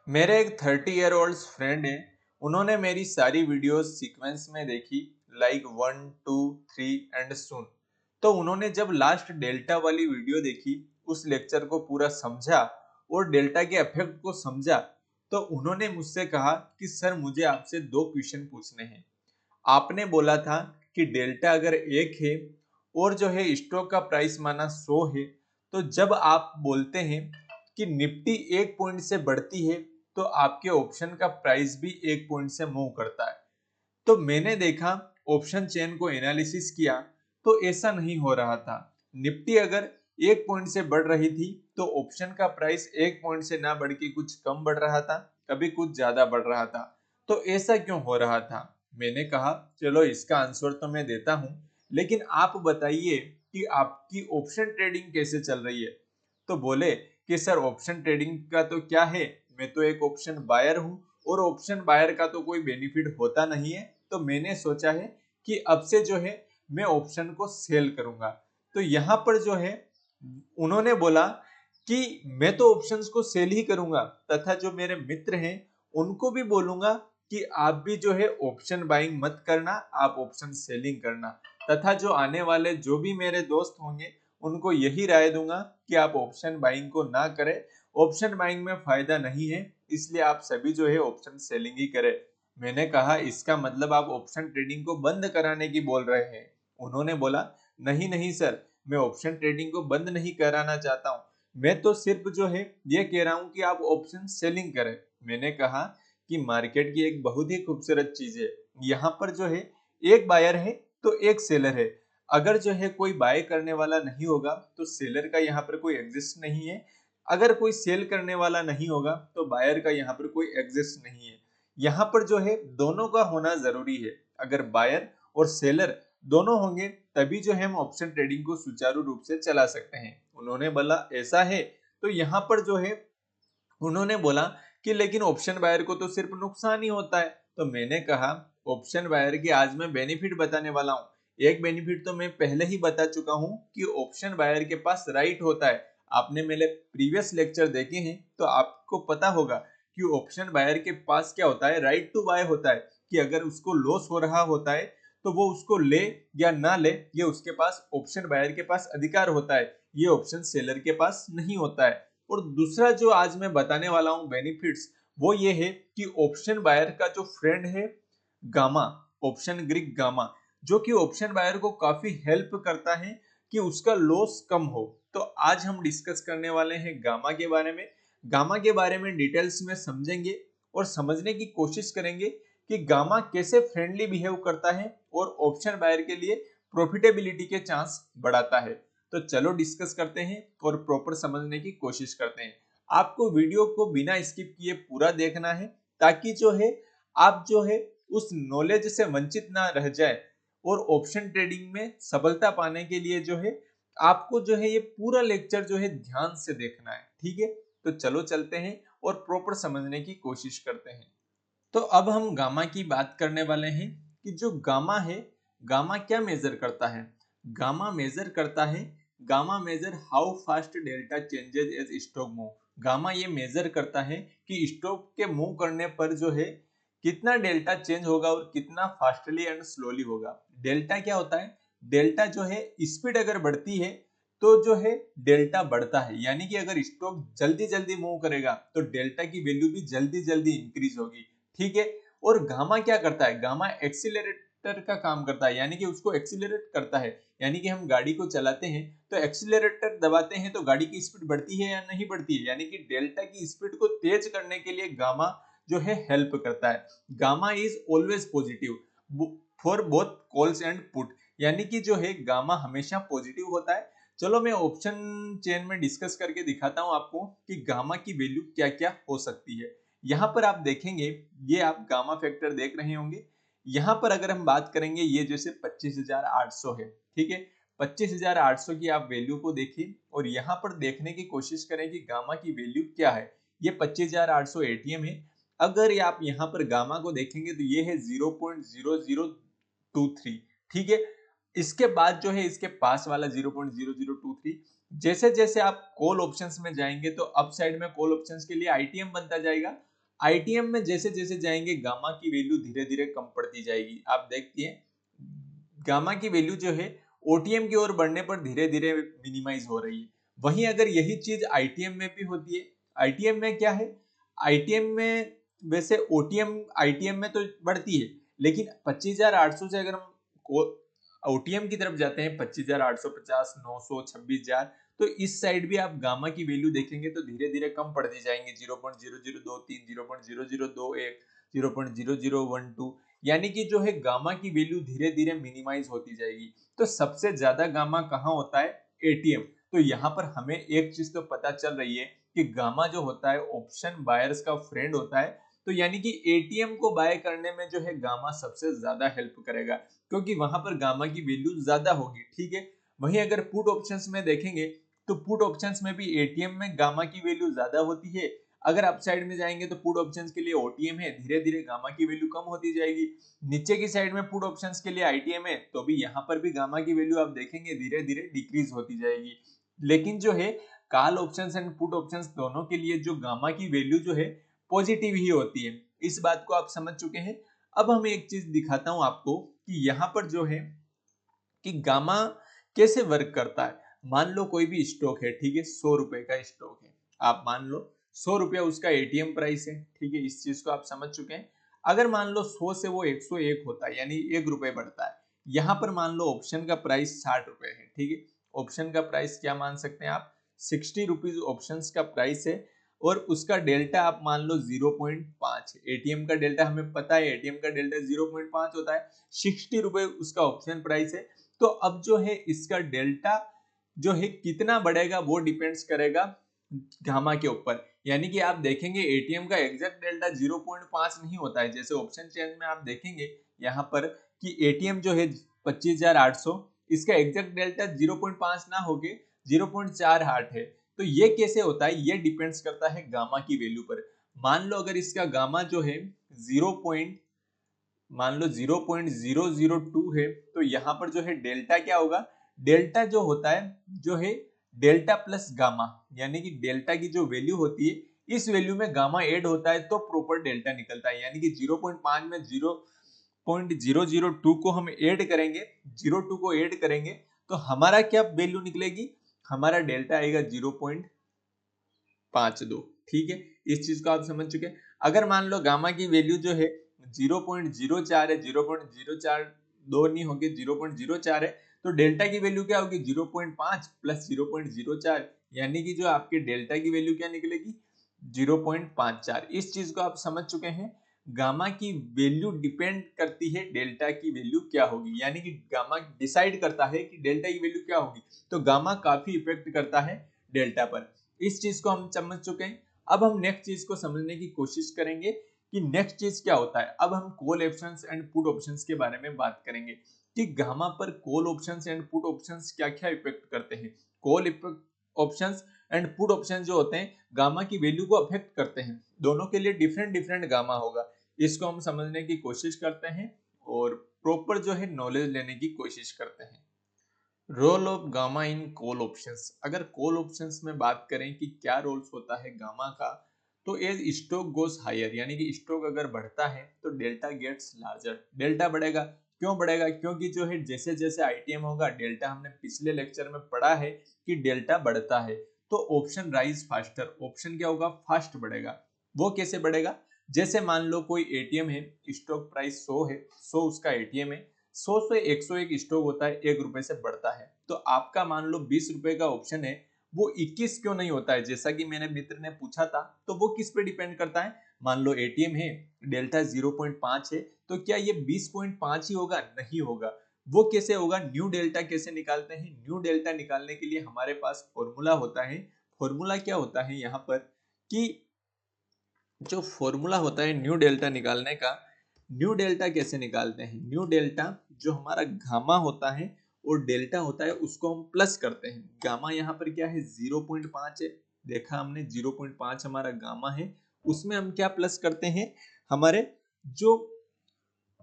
मेरे एक 30 year old friend है। उन्होंने मेरी सारी वीडियोस सीक्वेंस में देखी, लाइक 1, 2, 3 एंड सुन। तो उन्होंने जब लास्ट डेल्टा वाली वीडियो देखी, उस लेक्चर को पूरा समझा और डेल्टा के इफेक्ट को समझा, तो उन्होंने मुझसे कहा कि सर मुझे आपसे दो क्वेश्चन पूछने हैं। आपने बोला था कि डेल्टा अगर 1 है और जो है स्टॉक का प्राइस माना 100 है, तो जब आप बोलते हैं कि निफ्टी 1 पॉइंट से बढ़ती है तो आपके ऑप्शन का प्राइस भी 1 पॉइंट से मूव करता है। तो मैंने देखा, ऑप्शन चेन को एनालिसिस किया, तो ऐसा नहीं हो रहा था। निफ्टी अगर 1 पॉइंट से बढ़ रही थी तो ऑप्शन का प्राइस 1 पॉइंट से ना बढ़ के कुछ कम बढ़ रहा था, कभी कुछ ज्यादा बढ़ रहा था। तो ऐसा क्यों हो रहा था? मैंने कहा चलो इसका आंसर तो मैं देता हूँ, लेकिन आप बताइए कि आपकी ऑप्शन ट्रेडिंग कैसे चल रही है। तो बोले कि सर ऑप्शन ट्रेडिंग का तो क्या है, मैं तो एक ऑप्शन बायर हूँ और ऑप्शन बायर का तो कोई बेनिफिट होता नहीं है, तो मैंने सोचा है कि अब से जो है मैं ऑप्शन को सेल करूंगा। तो यहाँ पर जो है उन्होंने बोला कि मैं तो ऑप्शंस को सेल ही करूंगा, तथा जो मेरे मित्र हैं उनको भी बोलूंगा कि आप भी जो है ऑप्शन बाइंग मत करना, आप ऑप्शन सेलिंग करना। तथा जो आने वाले जो भी मेरे दोस्त होंगे उनको यही राय दूंगा कि आप ऑप्शन बाइंग को ना करें, ऑप्शन बाइंग में फायदा नहीं है, इसलिए आप सभी जो है ऑप्शन सेलिंग ही करें। मैंने कहा इसका मतलब आप ऑप्शन ट्रेडिंग को बंद कराने की बोल रहे हैं। उन्होंने बोला नहीं नहीं सर, मैं ऑप्शन ट्रेडिंग को बंद नहीं कराना चाहता हूँ, मैं तो सिर्फ जो है ये कह रहा हूँ कि आप ऑप्शन सेलिंग करें। मैंने कहा कि मार्केट की एक बहुत ही खूबसूरत चीज है, यहाँ पर जो है एक बायर है तो एक सेलर है। अगर जो है कोई बाय करने वाला नहीं होगा तो सेलर का यहाँ पर कोई एग्जिस्ट नहीं है, अगर कोई सेल करने वाला नहीं होगा तो बायर का यहाँ पर कोई एग्जिस्ट नहीं है। यहाँ पर जो है दोनों का होना जरूरी है। अगर बायर और सेलर दोनों होंगे तभी जो है हम ऑप्शन ट्रेडिंग को सुचारू रूप से चला सकते हैं। उन्होंने बोला ऐसा है, तो यहाँ पर जो है उन्होंने बोला कि लेकिन ऑप्शन बायर को तो सिर्फ नुकसान ही होता है। तो मैंने कहा ऑप्शन बायर की आज मैं बेनिफिट बताने वाला हूँ। एक बेनिफिट तो मैं पहले ही बता चुका हूँ कि ऑप्शन बायर के पास राइट होता है। आपने मेरे प्रीवियस लेक्चर देखे हैं तो आपको पता होगा कि ऑप्शन बायर के पास क्या होता है, राइट टू बाय होता है, कि अगर उसको लॉस हो रहा होता है तो वो उसको ले या ना ले, ये उसके पास ऑप्शन बायर के पास अधिकार होता है, ये ऑप्शन सेलर के पास नहीं होता है। और दूसरा जो आज मैं बताने वाला हूं बेनिफिट्स, वो ये है कि ऑप्शन बायर का जो फ्रेंड है गामा, ऑप्शन ग्रीक गामा, जो कि ऑप्शन बायर को काफी हेल्प करता है कि उसका लॉस कम हो। तो आज हम डिस्कस करने वाले हैं गामा के बारे में। गामा के बारे में डिटेल्स में समझेंगे और समझने की कोशिश करेंगे कि गामा कैसे फ्रेंडली बिहेव करता है और ऑप्शन बायर के लिए प्रॉफिटेबिलिटी के चांस बढ़ाता है। तो चलो डिस्कस करते हैं और प्रॉपर समझने की कोशिश करते हैं। आपको वीडियो को बिना स्किप किए पूरा देखना है, ताकि जो है आप जो है उस नॉलेज से वंचित ना रह जाए। और ऑप्शन ट्रेडिंग में सफलता पाने के लिए जो है आपको जो है ये पूरा लेक्चर जो है ध्यान से देखना है, ठीक है। तो चलो चलते हैं और प्रॉपर समझने की कोशिश करते हैं। तो अब हम गामा की बात करने वाले हैं कि जो गामा है, गामा क्या मेजर करता है। गामा मेजर करता है, gamma measure how fast delta changes as stock move. Gamma ये मेजर करता है कि स्टॉक के मूव करने पर जो है कितना डेल्टा चेंज होगा और कितना फास्टली एंड स्लोली होगा। डेल्टा क्या होता है? डेल्टा जो है स्पीड अगर बढ़ती है तो जो है डेल्टा बढ़ता है, यानी कि अगर स्टॉक जल्दी जल्दी मूव करेगा तो डेल्टा की वैल्यू भी जल्दी जल्दी इंक्रीज होगी, ठीक है। और गामा क्या करता है? गामा एक्सीलरेटर का काम करता है, यानी कि उसको एक्सीलरेट करता है। यानी कि हम गाड़ी को चलाते हैं तो एक्सीलरेटर दबाते हैं तो गाड़ी की स्पीड बढ़ती है या नहीं बढ़ती है, यानी कि डेल्टा की स्पीड को तेज करने के लिए गामा जो है हेल्प करता है। Gamma is always positive for both calls and put, यानी कि जो है गामा हमेशा पॉजिटिव होता है। चलो मैं ऑप्शन चेन में डिस्कस करके दिखाता हूं आपको कि गामा की वैल्यू क्या क्या हो सकती है। यहाँ पर आप देखेंगे, ये आप गामा फैक्टर देख रहे होंगे। यहाँ पर अगर हम बात करेंगे, ये जैसे 25,800 है, ठीक है। 25,800 की आप वैल्यू को देखिए और यहाँ पर देखने की कोशिश करें कि गामा की वैल्यू क्या है। ये 25,800 एटीएम है। अगर ये आप यहाँ पर गामा को देखेंगे तो ये है 0.0023, ठीक है। इसके बाद जो है इसके पास वाला 0.0023, जैसे जैसे आप कॉल ऑप्शंस में जाएंगे तो अप साइड में कॉल ऑप्शंस के लिए आईटीएम बनता जाएगा। आईटीएम में जैसे जैसे जाएंगे गामा की वैल्यू धीरे धीरे कम पड़ती जाएगी। आप देखती हैं गामा की वैल्यू जो है ओटीएम की ओर बढ़ने पर धीरे धीरे मिनिमाइज हो रही है। वहीं अगर यही चीज आईटीएम में भी होती है, आईटीएम में क्या है, आईटीएम में वैसे ओटीएम आईटीएम में तो बढ़ती है, लेकिन 25,800 से अगर हम ओटीएम की तरफ जाते हैं 25,850, 900, 26,000, तो इस साइड भी आप गामा की वैल्यू देखेंगे तो धीरे धीरे कम पड़ती जाएंगे। 0.0023, 0.0021, 0.0012, यानी कि जो है गामा की वैल्यू धीरे धीरे मिनिमाइज होती जाएगी। तो सबसे ज्यादा गामा कहाँ होता है, एटीएम। तो यहाँ पर हमें एक चीज तो पता चल रही है कि गामा जो होता है ऑप्शन बायर्स का फ्रेंड होता है। तो यानी कि एटीएम को बाय करने में जो है गामा सबसे ज्यादा हेल्प करेगा, क्योंकि वहां पर गामा की वैल्यू ज्यादा होगी। ठीक है, वहीं अगर पुट ऑप्शंस में देखेंगे तो पुट ऑप्शंस में भी एटीएम में गामा की वैल्यू ज्यादा होती है। अगर अप साइड में जाएंगे तो पुट ऑप्शंस के लिए ओटीएम है, धीरे धीरे गामा की वैल्यू कम होती जाएगी। नीचे की साइड में पुट ऑप्शंस के लिए आईटीएम है, तो भी यहाँ पर भी गामा की वैल्यू आप देखेंगे धीरे धीरे डिक्रीज होती जाएगी। लेकिन जो है call options and put options दोनों के लिए जो गामा की वैल्यू जो है पॉजिटिव ही होती है। इस बात को आप समझ चुके हैं। अब हम एक चीज दिखाता हूं आपको कि यहाँ पर जो है कि गामा कैसे वर्क करता है। मान लो कोई भी स्टॉक है, ठीक है, 100 रुपए का स्टॉक है, आप मान लो 100 रुपया उसका एटीएम प्राइस है। ठीक है, इस चीज को आप समझ चुके हैं। अगर मान लो 100 से वो 101 होता है, यानी 1 रुपए बढ़ता है। यहाँ पर मान लो ऑप्शन का प्राइस 60 रुपए है। ठीक है, ऑप्शन का प्राइस क्या मान सकते हैं आप, 60 रुपीज ऑप्शन का प्राइस है। और उसका डेल्टा आप मान लो 0.5। एटीएम का डेल्टा हमें पता है, एटीएम का डेल्टा 0.5 होता है। 60 रुपए उसका ऑप्शन प्राइस है। तो अब जो है इसका डेल्टा जो है कितना बढ़ेगा वो डिपेंड्स करेगा गामा के ऊपर। यानी कि आप देखेंगे एटीएम का एग्जैक्ट डेल्टा 0.5 नहीं होता है। जैसे ऑप्शन चेंज में आप देखेंगे यहाँ पर कि एटीएम जो है 25,800, इसका एग्जैक्ट डेल्टा 0.5 ना होके 0.48 है। तो ये कैसे होता है, ये डिपेंड्स करता है गामा की वैल्यू पर। मान लो अगर इसका गामा जो है 0. मान लो 0.002 है, तो यहाँ पर जो है डेल्टा क्या होगा, डेल्टा जो होता है जो है डेल्टा प्लस गामा, यानी कि डेल्टा की जो वैल्यू होती है इस वैल्यू में गामा ऐड होता है तो प्रॉपर डेल्टा निकलता है। यानी कि 0.5 में 0.002 को हम ऐड करेंगे, 02 को ऐड करेंगे तो हमारा क्या वैल्यू निकलेगी, हमारा डेल्टा आएगा 0.52। ठीक है, इस चीज को आप समझ चुके हैं। अगर मान लो गामा की वैल्यू जो है 0.04 है, 0.042 नहीं होगी, 0.04 है, तो डेल्टा की वैल्यू क्या होगी, 0.5 प्लस 0.04, यानी कि जो आपके डेल्टा की वैल्यू क्या निकलेगी, 0.54। इस चीज को आप समझ चुके हैं। गामा की वैल्यू डिपेंड करती है डेल्टा की वैल्यू क्या होगी, यानी कि गामा डिसाइड करता है कि डेल्टा की वैल्यू क्या होगी। तो गामा काफी इफेक्ट करता है डेल्टा पर। इस चीज को हम समझ चुके हैं। अब हम नेक्स्ट चीज को समझने की कोशिश करेंगे कि नेक्स्ट चीज क्या होता है। अब हम call options and put options के बारे में बात करेंगे कि गामा पर call options and put options क्या क्या इफेक्ट करते हैं। Call options and put option जो होते हैं गामा की वैल्यू को अफेक्ट करते हैं। दोनों के लिए डिफरेंट डिफरेंट गामा होगा। इसको हम समझने की कोशिश करते हैं और प्रॉपर जो है नॉलेज लेने की कोशिश करते हैं। Role of gamma in call options. अगर कॉल ऑप्शंस में बात करें कि क्या रोल्स होता है गामा का, तो एज स्टॉक गोस हायर, यानी कि स्टॉक अगर बढ़ता है तो डेल्टा गेट्स लार्जर, डेल्टा बढ़ेगा। क्यों बढ़ेगा, क्योंकि जो है जैसे जैसे आईटीएम होगा, डेल्टा हमने पिछले लेक्चर में पढ़ा है कि डेल्टा बढ़ता है तो ऑप्शन राइज फास्टर, ऑप्शन क्या होगा, फास्ट बढ़ेगा। वो कैसे बढ़ेगा, जैसे मान लो कोई एटीएम है, स्टॉक प्राइस 100 है, 100 उसका एटीएम है, 100 से 101 स्टॉक होता है, 1 रुपए से बढ़ता है। तो आपका मान लो 20 रुपए का ऑप्शन है, वो 21 क्यों नहीं होता है, जैसा कि मेरे मित्र ने पूछा था। तो वो किस पे डिपेंड करता है, मान लो एटीएम है, डेल्टा 0.5 है, तो क्या ये 20.5 ही होगा, नहीं होगा। वो कैसे होगा, न्यू डेल्टा कैसे निकालते हैं, न्यू डेल्टा निकालने के लिए हमारे पास फॉर्मूला होता है। फॉर्मूला क्या होता है यहाँ पर कि जो फॉर्मूला होता है न्यू डेल्टा निकालने का, न्यू डेल्टा कैसे निकालते हैं, न्यू डेल्टा जो हमारा गामा होता है और डेल्टा होता है उसको हम प्लस करते हैं। गामा यहाँ पर क्या है, 0.5 है, देखा हमने 0.5 हमारा गामा है, उसमें हम क्या प्लस करते हैं, हमारे जो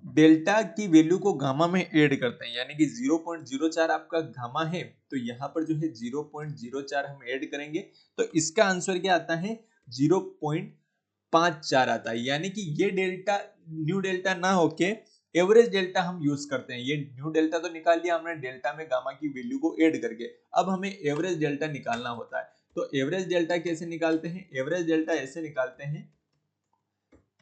डेल्टा की वैल्यू को गामा में ऐड करते हैं। यानी कि 0.04 आपका गामा है, तो यहाँ पर जो है 0.04 हम ऐड करेंगे, तो इसका आंसर क्या आता है, 0.52 54 आता है, यानी कि ये डेल्टा न्यू डेल्टा ना होके एवरेज डेल्टा हम यूज करते हैं। ये न्यू डेल्टा तो निकाल लिया हमने डेल्टा में गामा की वैल्यू को ऐड करके, अब हमें एवरेज डेल्टा निकालना होता है। तो एवरेज डेल्टा कैसे निकालते हैं? एवरेज डेल्टा ऐसे निकालते हैं,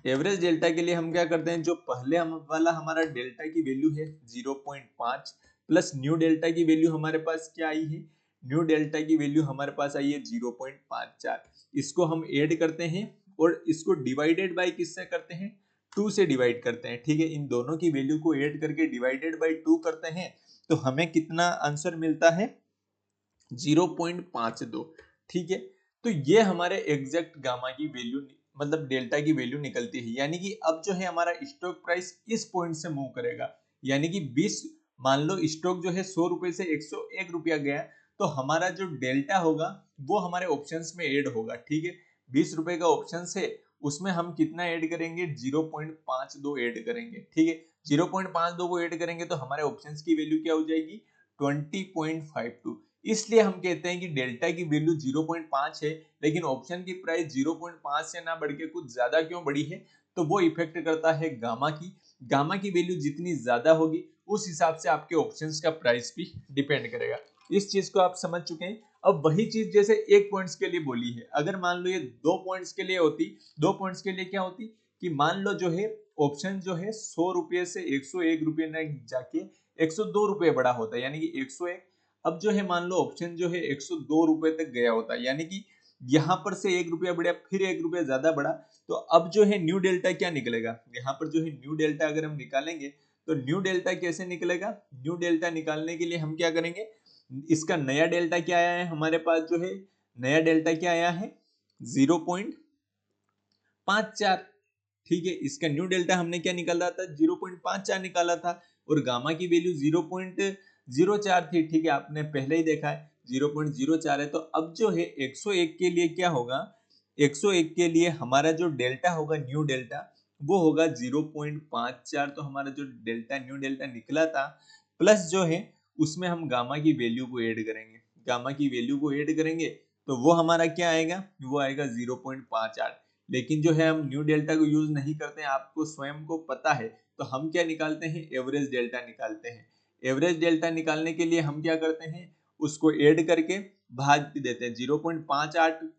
एवरेज डेल्टा के लिए हम क्या करते हैं, जो पहले वाला हमारा डेल्टा की वैल्यू है 0.5 प्लस न्यू डेल्टा की वैल्यू हमारे पास क्या आई है, न्यू डेल्टा की वैल्यू हमारे पास आई है 0.54, इसको हम ऐड करते हैं और इसको डिवाइडेड बाय किससे करते हैं, 2 से डिवाइड करते हैं। ठीक है, इन दोनों की वैल्यू को ऐड करके डिवाइडेड बाय 2 करते हैं तो हमें कितना आंसर मिलता है, 0.52। ठीक है, तो ये हमारे एग्जैक्ट गामा की वैल्यू मतलब डेल्टा की वैल्यू निकलती है। यानी कि अब जो है हमारा स्टॉक प्राइस इस पॉइंट से मूव करेगा, यानी कि 20, मान लो स्टॉक जो है 100 रुपए से 101 रुपया गया, तो हमारा जो डेल्टा होगा वो हमारे ऑप्शंस में ऐड होगा। ठीक है, 20 रुपए का ऑप्शन है, उसमें हम कितना ऐड करेंगे, 0.52 ऐड करेंगे। ठीक है, 0.52 को ऐड करेंगे तो हमारे ऑप्शंस की वैल्यू क्या हो जाएगी, 20.52। इसलिए हम कहते हैं कि डेल्टा की वैल्यू 0.5 है, लेकिन ऑप्शन की प्राइस 0.5 से ना बढ़ के कुछ ज्यादा क्यों बढ़ी है, तो वो इफेक्ट करता है गामा की। गामा की वैल्यू जितनी ज्यादा होगी उस हिसाब से आपके ऑप्शंस का प्राइस भी डिपेंड करेगा। इस चीज को आप समझ चुके हैं। अब वही चीज जैसे एक पॉइंट्स के लिए बोली है, अगर मान लो ये 2 पॉइंट्स के लिए होती, 2 पॉइंट्स के लिए क्या होती कि मान लो जो है ऑप्शन जो है 100 रुपये से 101 रुपये ना जाके 102 रुपये बड़ा होता है, यानी कि 101। अब जो है मान लो ऑप्शन जो है 102 रुपए तक गया होता है, यानी कि यहाँ पर से 1 रुपया बढ़ा, फिर 1 रुपया ज्यादा बढ़ा, तो अब जो है न्यू डेल्टा क्या निकलेगा, यहाँ पर जो है न्यू डेल्टा अगर हम निकालेंगे तो न्यू डेल्टा कैसे निकलेगा, न्यू डेल्टा निकालने के लिए हम क्या करेंगे, इसका नया डेल्टा क्या आया है हमारे पास, जो है नया डेल्टा क्या आया है 0.54। ठीक है, इसका न्यू डेल्टा हमने क्या निकाला था, 0.54 निकाला था, और गामा की वैल्यू 0.04 थी। ठीक है, आपने पहले ही देखा है 0.04 है। तो अब जो है 101 के लिए क्या होगा, 101 के लिए हमारा जो डेल्टा होगा न्यू डेल्टा वो होगा 0.54। तो हमारा जो डेल्टा न्यू डेल्टा निकला था प्लस जो है उसमें हम गामा की वैल्यू को ऐड करेंगे, गामा की वैल्यू को ऐड करेंगे तो वो हमारा क्या आएगा, वो आएगा 0.58। लेकिन जो है हम न्यू डेल्टा को यूज नहीं करते हैं, आपको स्वयं को पता है, तो हम क्या निकालते हैं, एवरेज डेल्टा निकालते हैं। एवरेज डेल्टा निकालने के लिए हम क्या करते हैं, उसको ऐड करके भाग देते हैं। 0.58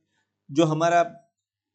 जो हमारा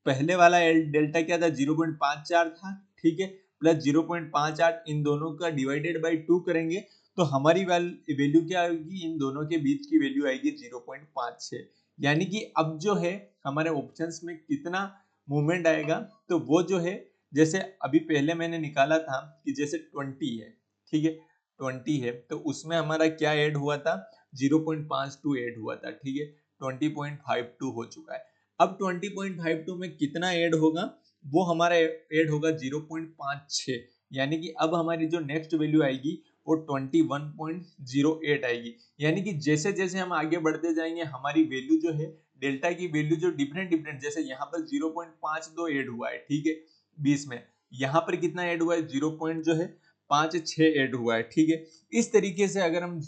पहले वाला डेल्टा क्या था, 0.54 था। ठीक है, प्लस 0.58 इन दोनों का डिवाइडेड बाई 2 करेंगे तो हमारी वैल्यू क्या आएगी, इन दोनों के बीच की वैल्यू आएगी 0.56। यानी कि अब जो है हमारे ऑप्शंस में कितना मूवमेंट आएगा, तो वो जो है जैसे अभी पहले मैंने निकाला था कि जैसे 20 है, ठीक है 20 है, तो उसमें हमारा क्या ऐड हुआ था, 0.52 ऐड हुआ था। ठीक है, 20.52 हो चुका है। अब 20.52 में कितना ऐड होगा, वो हमारा ऐड होगा 0.56, यानी कि अब हमारी जो नेक्स्ट वैल्यू आएगी वो 21.08 आएगी। यानी कि जैसे जैसे हम आगे बढ़ते जाएंगे हमारी वैल्यू जो है डेल्टा की वैल्यू जो डिफरेंट, जैसे यहाँ पर 0.52 ऐड हुआ है, ठीक है 20 में, यहाँ पर कितना ऐड हुआ है, 0.56 ऐड हुआ है। ठीक है, इस तरीके से अगर हम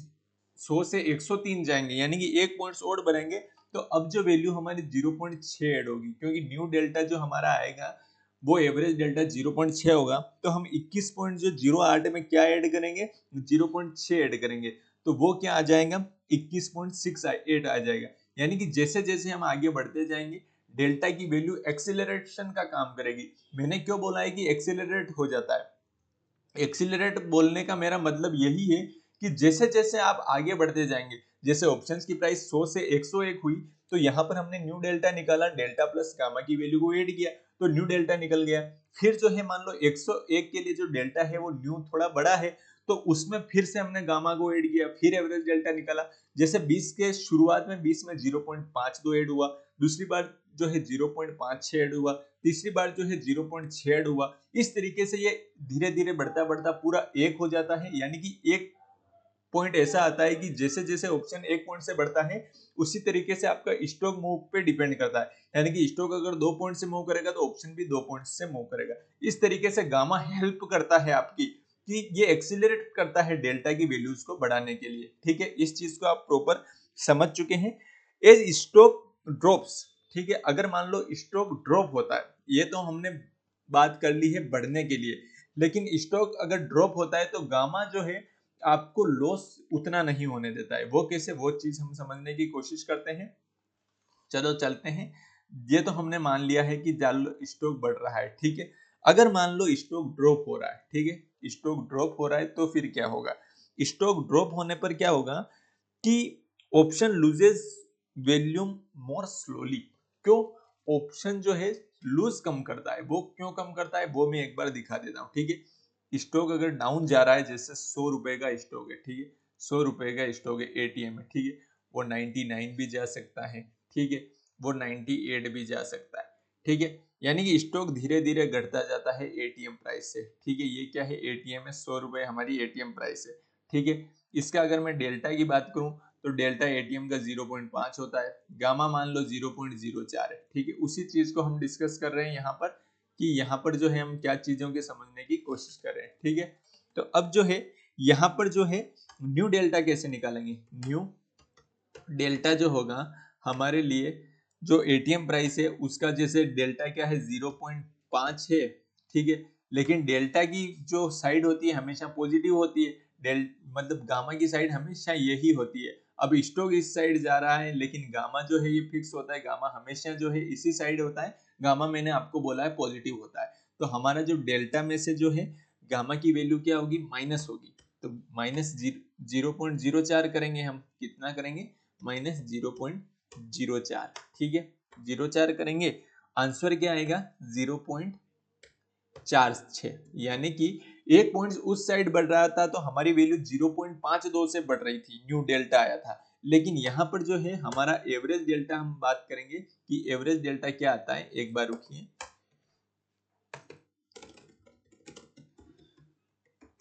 100 से 103 जाएंगे यानी कि एक पॉइंट्स और बढ़ेंगे, तो अब जो वैल्यू हमारी 0.6 ऐड होगी, क्योंकि न्यू डेल्टा जो हमारा आएगा वो एवरेज डेल्टा 0.6 होगा, तो हम 21.08 में क्या ऐड करेंगे, 0.6 ऐड करेंगे, तो वो क्या आ जाएगा, 21.68 आ जाएगा। यानी कि जैसे जैसे हम आगे बढ़ते जाएंगे डेल्टा की वैल्यू एक्सीलरेशन का काम करेगी। मैंने क्यों बोला है कि एक्सीलरेट हो जाता है, एक्सीलरेट बोलने का मेरा मतलब यही है कि जैसे जैसे आप आगे बढ़ते जाएंगे, जैसे ऑप्शंस की प्राइस 100 से 101 हुई, तो यहाँ पर हमने न्यू डेल्टा निकाला, डेल्टा प्लस गामा की वैल्यू को ऐड किया तो न्यू डेल्टा निकल गया। फिर जो है मान लो 101 के लिए जो डेल्टा है वो न्यू थोड़ा बड़ा है, तो उसमें फिर से हमने गामा को ऐड किया, फिर एवरेज डेल्टा निकाला। जैसे 20 के शुरुआत में 20 में 0.52 ऐड हुआ, दूसरी बार जो है 0.56 ऐड हुआ, तीसरी बार जो है 0.6 ऐड हुआ। इस तरीके से ये धीरे धीरे बढ़ता बढ़ता पूरा 1 हो जाता है। यानी कि एक पॉइंट ऐसा आता है कि जैसे जैसे ऑप्शन 1 पॉइंट से बढ़ता है उसी तरीके से आपका स्टॉक मूव पे डिपेंड करता है। यानी कि स्टॉक अगर 2 पॉइंट से मूव करेगा तो ऑप्शन भी 2 पॉइंट से मूव करेगा। इस तरीके से गामा हेल्प करता है आपकी कि ये एक्सीलरेट करता है डेल्टा की वैल्यूज को बढ़ाने के लिए। ठीक है, इस चीज को आप प्रॉपर समझ चुके हैं। एज स्टॉक ड्रॉप्स, ठीक है। अगर मान लो स्टॉक ड्रॉप होता है, ये तो हमने बात कर ली है बढ़ने के लिए, लेकिन स्टॉक अगर ड्रॉप होता है तो गामा जो है आपको लॉस उतना नहीं होने देता है। वो कैसे, वो चीज हम समझने की कोशिश करते हैं। चलो चलते हैं। ये तो हमने मान लिया है कि स्टॉक बढ़ रहा है, ठीक है। अगर मान लो स्टॉक ड्रॉप हो रहा है, ठीक है, स्टॉक ड्रॉप हो रहा है तो फिर क्या होगा? स्टॉक ड्रॉप होने पर क्या होगा कि ऑप्शन लूजेस वैल्यूम मोर स्लोली। क्यों? ऑप्शन जो है लूज कम करता है। वो क्यों कम करता है वो मैं एक बार दिखा देता हूँ, ठीक है। स्टॉक अगर डाउन जा रहा है, जैसे 100 रुपए का स्टॉक है, ठीक है, 100 रुपए का स्टॉक है एटीएम में, ठीक है, वो 99 भी जा सकता है, ठीक है, वो 98 भी जा सकता है, ठीक है। यानी कि स्टॉक धीरे धीरे घटता जाता है एटीएम प्राइस से, ठीक है। ये क्या है? एटीएम में 100 रुपए हमारी एटीएम प्राइस है, ठीक है। इसका अगर मैं डेल्टा की बात करूं तो डेल्टा एटीएम का 0.5 होता है, गामा मान लो 0.04 है, ठीक है। उसी चीज को हम डिस्कस कर रहे हैं यहाँ पर, कि यहाँ पर जो है हम क्या चीजों के समझने की कोशिश कर रहे हैं, ठीक है। तो अब जो है यहाँ पर जो है न्यू डेल्टा कैसे निकालेंगे? न्यू डेल्टा जो होगा हमारे लिए, जो एटीएम प्राइस है उसका जैसे डेल्टा क्या है 0.5 है, ठीक है। लेकिन डेल्टा की जो साइड होती है हमेशा पॉजिटिव होती है, डेल मतलब गामा की साइड हमेशा यही होती है। अब स्टॉक इस साइड जा रहा है लेकिन गामा जो है ये फिक्स होता है, गामा हमेशा जो है इसी साइड होता है। गामा मैंने आपको बोला है पॉजिटिव होता है। तो हमारा जो डेल्टा में से जो है गामा की वैल्यू क्या होगी? माइनस होगी। तो माइनस 0.04 करेंगे हम, कितना करेंगे? -0.04, ठीक है, 0.4 करेंगे, आंसर क्या आएगा? 0.46। यानी कि एक पॉइंट उस साइड बढ़ रहा था तो हमारी वैल्यू 0.52 से बढ़ रही थी, न्यू डेल्टा आया था। लेकिन यहाँ पर जो है हमारा एवरेज डेल्टा, हम बात करेंगे कि एवरेज डेल्टा क्या आता है। एक बार रुकिए,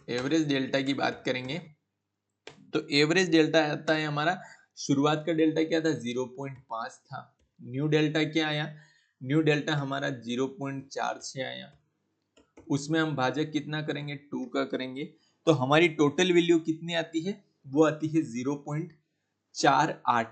एवरेज डेल्टा की बात करेंगे तो एवरेज डेल्टा आता है हमारा, शुरुआत का डेल्टा क्या था? 0.5 था। न्यू डेल्टा क्या आया? न्यू डेल्टा हमारा 0.46 आया। उसमें हम भाजक कितना करेंगे? 2 का करेंगे। तो हमारी टोटल वैल्यू कितनी आती है? वो आती है 0.48,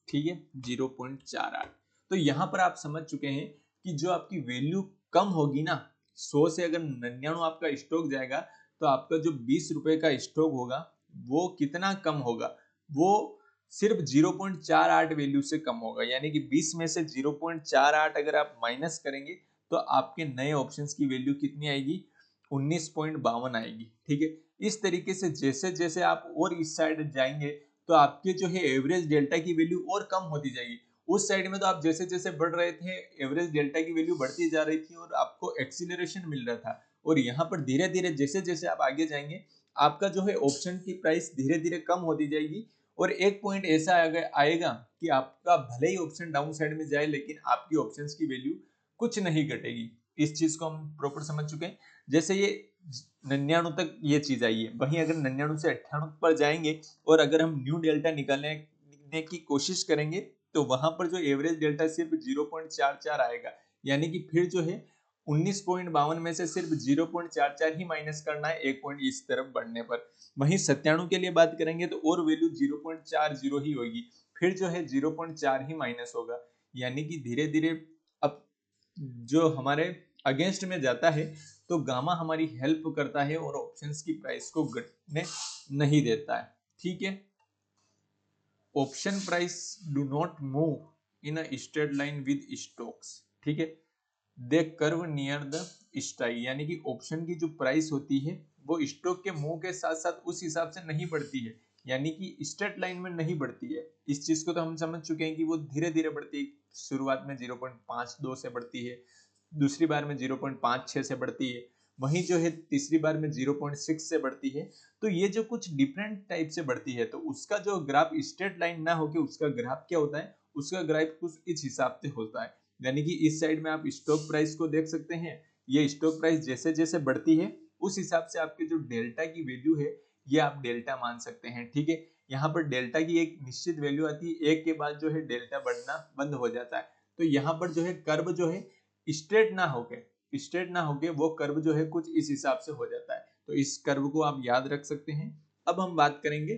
ठीक है, 0.48। तो यहाँ पर आप समझ चुके हैं कि जो आपकी वैल्यू कम होगी ना, 100 से अगर 99 आपका स्टॉक जाएगा तो आपका जो 20 रुपए का स्टॉक होगा वो कितना कम होगा? वो सिर्फ 0.48 वैल्यू से कम होगा। यानी कि 20 में से 0.48 अगर आप माइनस करेंगे तो आपके नए ऑप्शंस की वैल्यू कितनी आएगी? 19.52 आएगी, ठीक है। इस तरीके से जैसे जैसे आप और इस साइड जाएंगे तो आपके जो है एवरेज डेल्टा की वैल्यू और कम होती जाएगी। उस साइड में तो आप जैसे जैसे बढ़ रहे थे एवरेज डेल्टा की वैल्यू बढ़ती जा रही थी और आपको एक्सीलरेशन मिल रहा था। और यहाँ पर धीरे धीरे जैसे जैसे आप आगे जाएंगे आपका जो है ऑप्शन की प्राइस धीरे धीरे कम होती जाएगी। और एक पॉइंट ऐसा आएगा कि आपका भले ही ऑप्शन डाउन साइड में जाए लेकिन आपकी ऑप्शंस की वैल्यू कुछ नहीं घटेगी। इस चीज को हम प्रॉपर समझ चुके हैं। जैसे ये 99 तक ये चीज आई है, वहीं अगर 99 से 98 पर जाएंगे और अगर हम न्यू डेल्टा निकालने की कोशिश करेंगे तो वहां पर जो एवरेज डेल्टा सिर्फ 0.44 आएगा। यानी कि फिर जो है 19.52 में से सिर्फ 0.44 ही माइनस करना है एक पॉइंट इस तरफ बढ़ने पर। वहीं 97 के लिए बात करेंगे तो और वैल्यू 0.40 ही होगी, फिर जो है 0.4 ही माइनस होगा। यानी कि धीरे धीरे अब जो हमारे अगेंस्ट में जाता है तो गामा हमारी हेल्प करता है और ऑप्शंस की प्राइस को घटने नहीं देता है, ठीक है। Option price do not move in a straight line with stocks, ठीक है, दे कर्व नियर द स्ट्राइक। यानी कि ऑप्शन की जो प्राइस होती है वो स्टॉक के मुंह के साथ साथ उस हिसाब से नहीं बढ़ती है, यानी कि स्ट्रेट लाइन में नहीं बढ़ती है। इस चीज को तो हम समझ चुके हैं कि वो धीरे धीरे बढ़ती है। शुरुआत में 0.52 से बढ़ती है, दूसरी बार में 0.56 से बढ़ती है, वहीं जो है तीसरी बार में 0.6 से बढ़ती है। तो ये जो कुछ डिफरेंट टाइप से बढ़ती है तो उसका जो ग्राफ स्ट्रेट लाइन ना होके उसका ग्राफ क्या होता है? उसका ग्राफ कुछ इस हिसाब से होता है। यानी कि इस साइड में आप स्टॉक प्राइस को देख सकते हैं। ये स्टॉक प्राइस जैसे जैसे बढ़ती है उस हिसाब से आपके जो डेल्टा की वैल्यू है ये आप डेल्टा मान सकते हैं, ठीक है। यहाँ पर डेल्टा की एक निश्चित वैल्यू आती है, एक के बाद जो है डेल्टा बढ़ना बंद हो जाता है। तो यहाँ पर जो है कर्व जो है स्ट्रेट ना होके वो कर्व जो है कुछ इस हिसाब से हो जाता है। तो इस कर्व को आप याद रख सकते हैं। अब हम बात करेंगे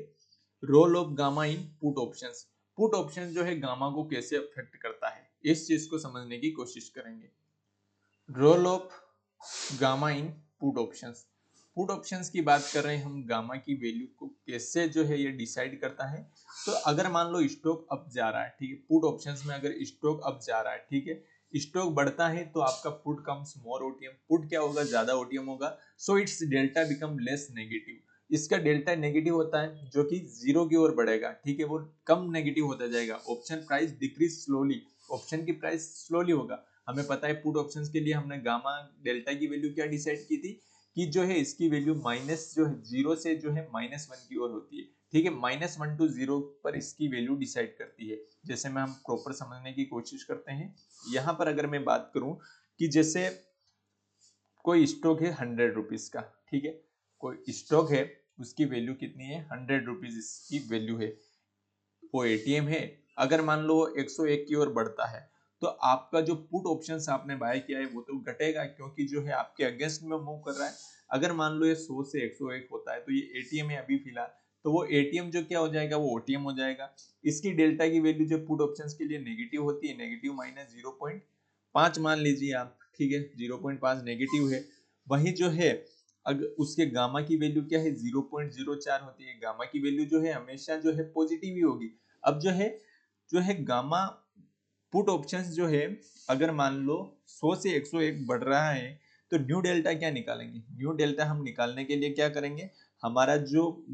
role of gamma in put options. Put option जो है गामा को कैसे अफेक्ट करता है इस चीज को समझने की कोशिश करेंगे। Role of gamma in put options. Put options की बात कर रहे हैं हम, गामा की वैल्यू को कैसे जो है ये डिसाइड करता है। तो अगर मान लो स्टॉक अप जा रहा है, ठीक है, पुट ऑप्शंस में अगर स्टॉक अप जा रहा है, ठीक है, स्टॉक बढ़ता है तो आपका पुट कम्स मोर ओटीएम। पुट क्या होगा, ज्यादा ओटीएम होगा, so it's delta become less negative. इसका डेल्टा नेगेटिव होता है जो कि जीरो की ओर बढ़ेगा, ठीक है, वो कम नेगेटिव होता जाएगा। Option price decrease slowly, option की प्राइस स्लोली होगा। हमें पता है पुट ऑप्शंस के लिए हमने गामा डेल्टा की वैल्यू क्या डिसाइड की थी कि जो है इसकी वैल्यू माइनस जो है जीरो से जो है -1 की ओर होती है, ठीक है, -1 to 0 पर इसकी वैल्यू डिसाइड करती है। जैसे में हम प्रॉपर समझने की कोशिश करते हैं। यहाँ पर अगर मैं बात करूं कि जैसे कोई स्टॉक है 100 रुपीज का, ठीक है, कोई स्टॉक है, उसकी वैल्यू कितनी है, 100 रुपीज इसकी वैल्यू है, वो एटीएम है। अगर मान लो 101 की ओर बढ़ता है तो आपका जो पुट ऑप्शन आपने बाय किया है वो तो घटेगा, क्योंकि जो है आपके अगेंस्ट में मूव कर रहा है। अगर मान लो ये 100 से 101 होता है तो ये एटीएम है अभी फिलहाल, तो वो एटीएम जो क्या हो जाएगा, वो ओटीएम हो जाएगा। इसकी डेल्टा की वैल्यू जो पुट ऑप्शंस के लिए नेगेटिव होती है, नेगेटिव माइनस 0.5 मान लीजिए आप, ठीक है, 0.5 नेगेटिव है। वही जो है अगर उसके गामा की वैल्यू क्या है, 0.04 होती है। गामा की वैल्यू जो है हमेशा जो है पॉजिटिव ही होगी। अब जो है गामा पुट ऑप्शंस जो है, अगर मान लो 100 से 101 बढ़ रहा है तो न्यू डेल्टा क्या निकालेंगे, न्यू डेल्टा हम निकालने के लिए क्या करेंगे, हमारा जो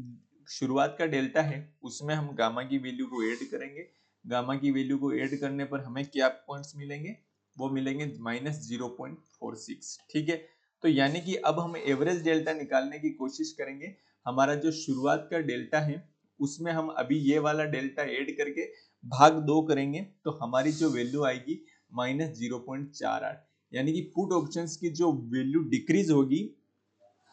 शुरुआत का डेल्टा है उसमें हम गामा की वैल्यू को ऐड करेंगे। गामा की वैल्यू को ऐड करने पर हमें क्या पॉइंट्स मिलेंगे, वो मिलेंगे -0.46, ठीक है। तो यानी कि अब हम एवरेज डेल्टा निकालने की कोशिश करेंगे। हमारा जो शुरुआत का डेल्टा है उसमें हम अभी ये वाला डेल्टा ऐड करके भाग 2 करेंगे तो हमारी जो वैल्यू आएगी -0.48। यानी कि पुट ऑप्शंस की जो वैल्यू डिक्रीज होगी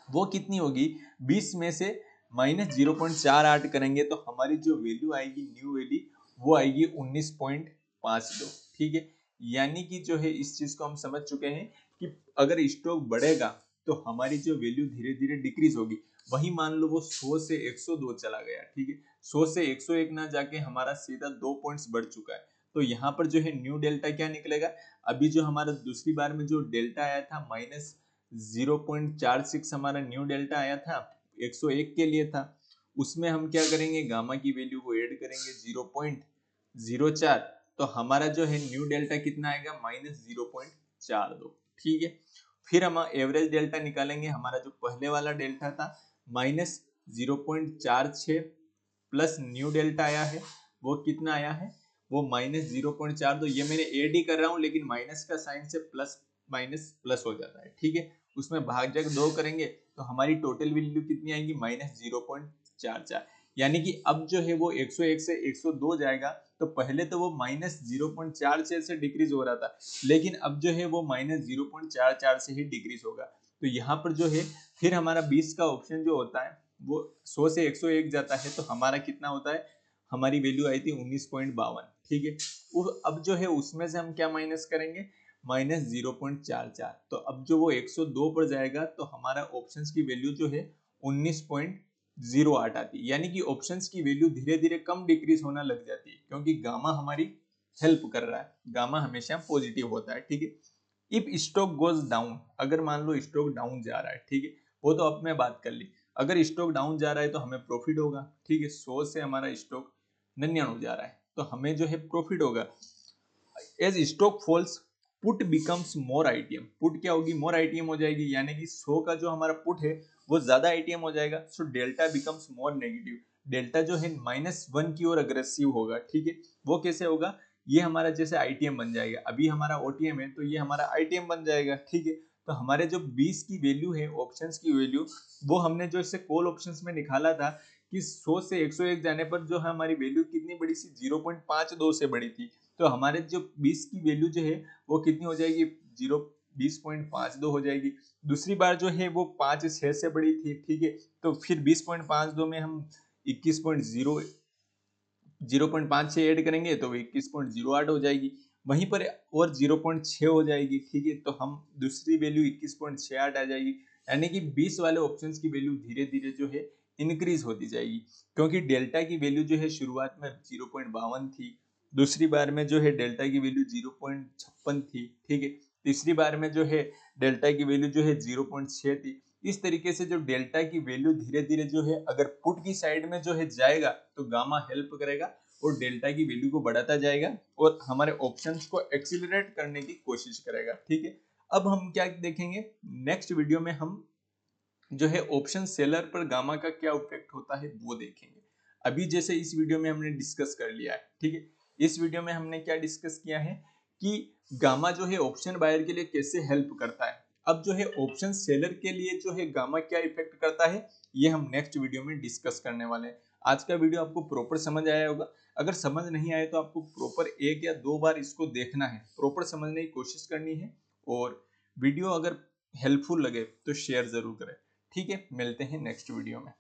वो कितनी होगी, 20 में से -0.48 करेंगे तो हमारी जो वैल्यू आएगी, न्यू वैल्यू, वो आएगी 19.52, ठीक है। यानी कि जो है इस चीज को हम समझ चुके हैं कि अगर स्टॉक बढ़ेगा तो हमारी जो वैल्यू धीरे धीरे डिक्रीज होगी। वही मान लो वो 100 से 102 चला गया, ठीक है, 100 से 101 ना जाके हमारा सीधा 2 पॉइंट्स बढ़ चुका है। तो यहाँ पर जो है न्यू डेल्टा क्या निकलेगा, अभी जो हमारा दूसरी बार में जो डेल्टा आया था -0.46 हमारा न्यू डेल्टा आया था 101 के लिए था, उसमें हम क्या करेंगे, गामा की वैल्यू को ऐड करेंगे 0.04, तो हमारा जो है न्यू डेल्टा कितना आएगा, -0.42, ठीक है। फिर हम एवरेज डेल्टा निकालेंगे। हमारा जो पहले वाला डेल्टा था -0.46 प्लस न्यू डेल्टा आया है, वो कितना आया है, वो -0.42। ये मैंने ऐड ही कर रहा हूँ लेकिन माइनस का साइन से प्लस माइनस प्लस हो जाता है, ठीक है। उसमें भाजक 2 करेंगे तो हमारी टोटल वैल्यू कितनी आएगी, -0.44। यानी कि अब जो है वो 101 से 102 जाएगा, तो पहले तो वो -0.46 से डिक्रीज हो रहा था, लेकिन अब जो है वो -0.44 से ही डिक्रीज होगा। तो यहाँ पर जो है फिर हमारा 20 का ऑप्शन जो होता है वो 100 से 101 जाता है, तो हमारा कितना होता है, हमारी वैल्यू आई थी 19.52, ठीक है। अब जो है उसमें से हम क्या माइनस करेंगे, -0.44। तो अब जो वो 102 पर जाएगा तो हमारा ऑप्शंस की वैल्यू जो है 19.08 आती है। यानी कि ऑप्शंस की वैल्यू धीरे धीरे कम डिक्रीज होना लग जाती है, क्योंकि गामा हमारी हेल्प कर रहा है, गामा हमेशा पॉजिटिव होता है, ठीक है। इफ स्टॉक गोज डाउन, अगर मान लो स्टॉक डाउन जा रहा है, ठीक है, वो तो अब मैं बात कर ली। अगर स्टॉक डाउन जा रहा है तो हमें प्रॉफिट होगा, ठीक है, 100 से हमारा स्टॉक 99 जा रहा है तो हमें जो है प्रॉफिट होगा। As stock falls put becomes more ITM, put क्या होगी, मोर आईटीएम हो जाएगी, यानी कि 100 का जो हमारा पुट है वो ज्यादा आईटीएम हो जाएगा, so delta becomes more negative. Delta जो है -1 की ओर अग्रेसिव होगा, ठीक है। वो कैसे होगा, ये हमारा जैसे आईटीएम बन जाएगा, अभी हमारा ओटीएम है तो ये हमारा आईटीएम बन जाएगा, ठीक है। तो हमारे जो 20 की वैल्यू है, ऑप्शंस की वैल्यू, वो हमने जो इससे कॉल ऑप्शंस में निकाला था कि 100 से 101 जाने पर जो है हमारी वैल्यू कितनी बड़ी सी, 0.52 से बड़ी थी। तो हमारे जो 20 की वैल्यू जो है वो कितनी हो जाएगी, 20.52 हो जाएगी। दूसरी बार जो है वो 5.6 से बड़ी थी, ठीक है। तो फिर 20.52 में हम 0.5 से ऐड करेंगे तो 21.08 हो जाएगी। वहीं पर और 0.6 हो जाएगी, ठीक है। तो हम दूसरी वैल्यू 21.68 आ जाएगी। यानी कि 20 वाले ऑप्शंस की वैल्यू धीरे धीरे जो है इंक्रीज होती जाएगी, क्योंकि डेल्टा की वैल्यू जो है शुरुआत में 0.52 थी, 102 पर जाएगा तो हमारी जो वैल्यू कितनी बड़ी सी, 0.52 थी, ठीक है। दूसरी बार में जो है डेल्टा की वैल्यू 0.56 थी, ठीक है। तीसरी बार में जो है डेल्टा की वैल्यू जो है 0.6 थी। इस तरीके से जो डेल्टा की वैल्यू धीरे धीरे जो है अगर पुट की साइड में जो है जाएगा तो गामा हेल्प करेगा और डेल्टा की वैल्यू को बढ़ाता जाएगा और हमारे ऑप्शंस को एक्सीलरेट करने की कोशिश करेगा, ठीक है। अब हम क्या देखेंगे नेक्स्ट वीडियो में, हम जो है ऑप्शन सेलर पर गामा का क्या इफेक्ट होता है वो देखेंगे। अभी जैसे इस वीडियो में हमने डिस्कस कर लिया है, ठीक है। इस वीडियो में हमने क्या डिस्कस किया है कि गामा जो है ऑप्शन बायर के लिए कैसे हेल्प करता है। अब जो है ऑप्शन सेलर के लिए जो है गामा क्या इफेक्ट करता है ये हम नेक्स्ट वीडियो में डिस्कस करने वाले हैं। आज का वीडियो आपको प्रॉपर समझ आया होगा। अगर समझ नहीं आए तो आपको प्रॉपर 1 या 2 बार इसको देखना है, प्रॉपर समझने की कोशिश करनी है। और वीडियो अगर हेल्पफुल लगे तो शेयर जरूर करें। ठीक है, मिलते हैं नेक्स्ट वीडियो में।